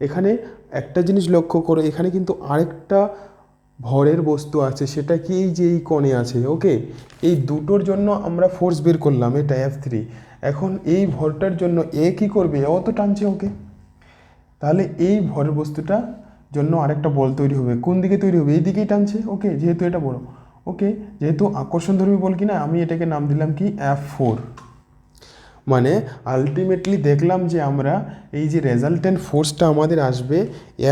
এখানে একটা জিনিস লক্ষ্য করো, এখানে কিন্তু আরেকটা ভরের বস্তু আছে, সেটা কি এই যে এই কোণে আছে। ওকে, এই দুটোর জন্য আমরা ফোর্স বের করলাম, এটা F3। এখন এই ভরটার জন্য এ কী করবে, ও তো টানছে ওকে, তাহলে এই ভরের বস্তুটা জন্য আরেকটা বল তৈরি হবে, কোন দিকে তৈরি হবে, এই দিকেই টানছে। ওকে, যেহেতু এটা বড়, ওকে, যেহেতু আকর্ষণধর্মী বল কি না, আমি এটাকে নাম দিলাম কি F4। মানে আলটিমেটলি দেখলাম যে আমরা এই যে রেজাল্টেন্ট ফোর্সটা আমাদের আসবে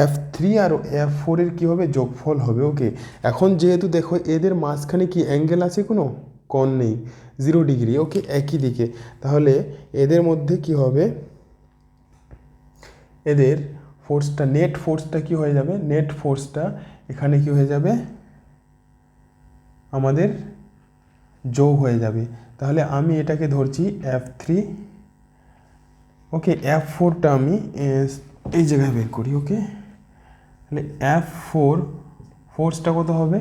F3 আর F4 এর কী হবে, যোগফল হবে। ওকে, এখন যেহেতু দেখো এদের মাঝখানে কি অ্যাঙ্গেল আছে, কোনো কোণ নেই, 0 ডিগ্রি। ওকে, একই দিকে, তাহলে এদের মধ্যে কি হবে, এদের ফোর্সটা, নেট ফোর্সটা কি হয়ে যাবে, নেট ফোর্সটা এখানে কি হয়ে যাবে, আমাদের যোগ হয়ে যাবে। তাহলে আমি এটাকে ধরছি F3। ওকে, F4টা আমি এই জায়গায় বের করি। ওকে, তাহলে F4 ফোর্সটা কত হবে,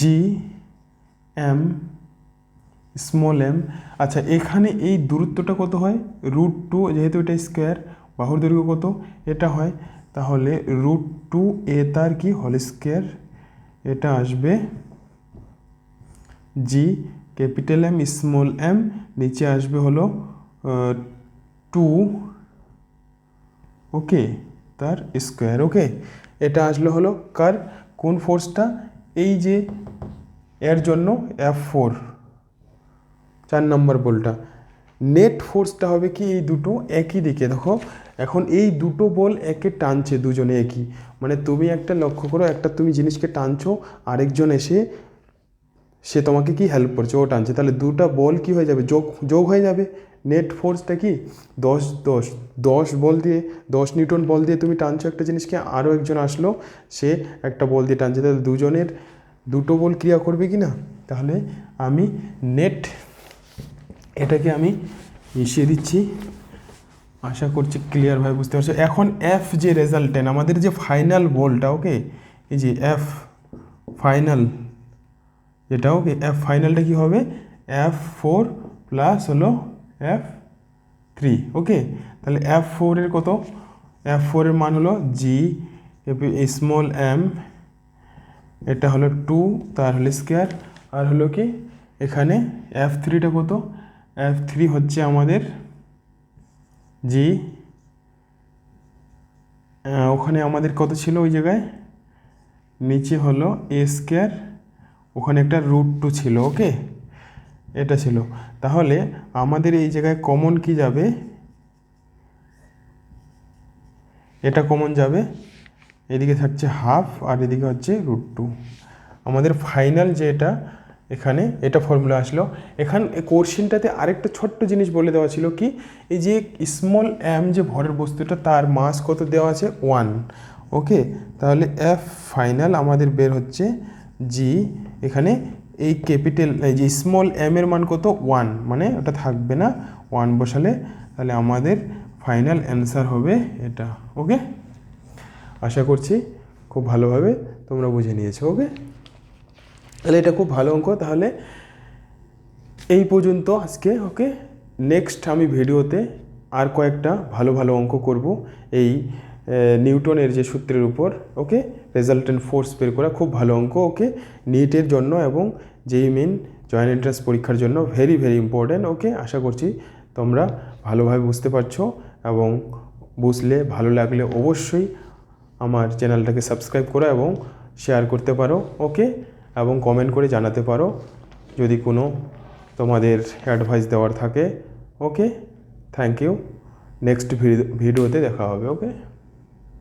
GM স্মল m। আচ্ছা, এখানে এই দূরত্বটা কত হয়, √2, যেহেতু এটা স্কোয়ার, বাহুর দৈর্ঘ্য কত, এটা হয়, তাহলে √2a তার কি হোল স্কোয়ার, এটা আসবে জি ক্যাপিটাল M স্মল m, নিচে আসবে হলো 2, ওকে, তার স্কোয়ার। ওকে, এটা আসলে হলো কার, কোন ফোর্সটা, এই যে এর জন্য F4 4 নম্বর বলটা। নেট ফোর্সটা হবে কি, এই দুটো একই দিকে, দেখো এখন এই দুটো বল একে টানছে, দুজনে একই, মানে তুমি একটা লক্ষ্য করো, একটা তুমি জিনিসকে টানছো, আরেকজন এসে সে তোমাকে কি হেল্প করছে, ও টানছে, তাহলে দুটো বল কি হয়ে যাবে, যোগ হয়ে যাবে। নেট ফোর্সটা কি 10 বল দিয়ে, 10 নিউটন বল দিয়ে তুমি টানছো একটা জিনিসকে, আরও একজন আসলো, সে একটা বল দিয়ে টানছে, তাহলে দুজনের দুটো বল ক্রিয়া করবে কি না। তাহলে আমি নেট, এটাকে আমি মিশিয়ে দিচ্ছি, আশা করছি ক্লিয়ারভাবে বুঝতে পারছো। এখন F যে রেজাল্টেন্ট, আমাদের যে ফাইনাল বলটা, ওকে, এই যে F ফাইনাল যেটা, ওকে, F ফাইনালটা কী হবে, F4 প্লাস হলো F3। ওকে, তাহলে F4 এর কত, F4 এর মান হলো G স্মল m, এটা হলো 2 তার হোল স্কোয়ার, আর হলো কি এখানে F3টা কত, F3 হচ্ছে আমাদের G, ওখানে আমাদের কত ছিল ওই জায়গায়, নিচে হলো a স্কোয়ার, ওখানে একটা √2 ছিল। ওকে, এটা ছিল, তাহলে আমাদের এই জায়গায় কমন কি যাবে, এটা কমন যাবে, এদিকে থাকছে হাফ আর এদিকে হচ্ছে √2। আমাদের ফাইনাল যে এটা, এখানে এটা ফর্মুলা আসলো। এখানে কোশ্চেনটাতে আরেকটা ছোট্ট জিনিস বলে দেওয়া ছিল কি, এই যে স্মল m যে ভরের বস্তুটা, তার মাস কত দেওয়া আছে, 1। ওকে, তাহলে F ফাইনাল আমাদের বের হচ্ছে জি, এখানে এই ক্যাপিটাল এই যে স্মল m এর মান কত, 1, মানে ওটা থাকবে না, 1 বসালে, তাহলে আমাদের ফাইনাল অ্যান্সার হবে এটা। ওকে, আশা করছি খুব ভালোভাবে তোমরা বুঝে নিয়েছো। ওকে, তাহলে এটা খুব ভালো অঙ্ক, তাহলে এই পর্যন্ত আজকে। ওকে, নেক্সট আমি ভিডিওতে আর কয়েকটা ভালো ভালো অঙ্ক করব এই নিউটনের যে সূত্রের উপর। ওকে, রেজাল্টেন্ট ফোর্স বের করা খুব ভালো অঙ্ক। ওকে, নিটের জন্য এবং যেই মেন জয়েন্ট এন্ট্রান্স পরীক্ষার জন্য ভেরি ভেরি ইম্পর্ট্যান্ট। ওকে, আশা করছি তোমরা ভালোভাবে বুঝতে পারছো, এবং বুঝলে ভালো লাগলে অবশ্যই আমার চ্যানেলটাকে সাবস্ক্রাইব করো এবং শেয়ার করতে পারো। ওকে, এবং কমেন্ট করে জানাতে পারো যদি কোনো তোমাদের অ্যাডভাইস দেওয়ার থাকে। ওকে, থ্যাংক ইউ, নেক্সট ভিডিওতে দেখা হবে। ওকে।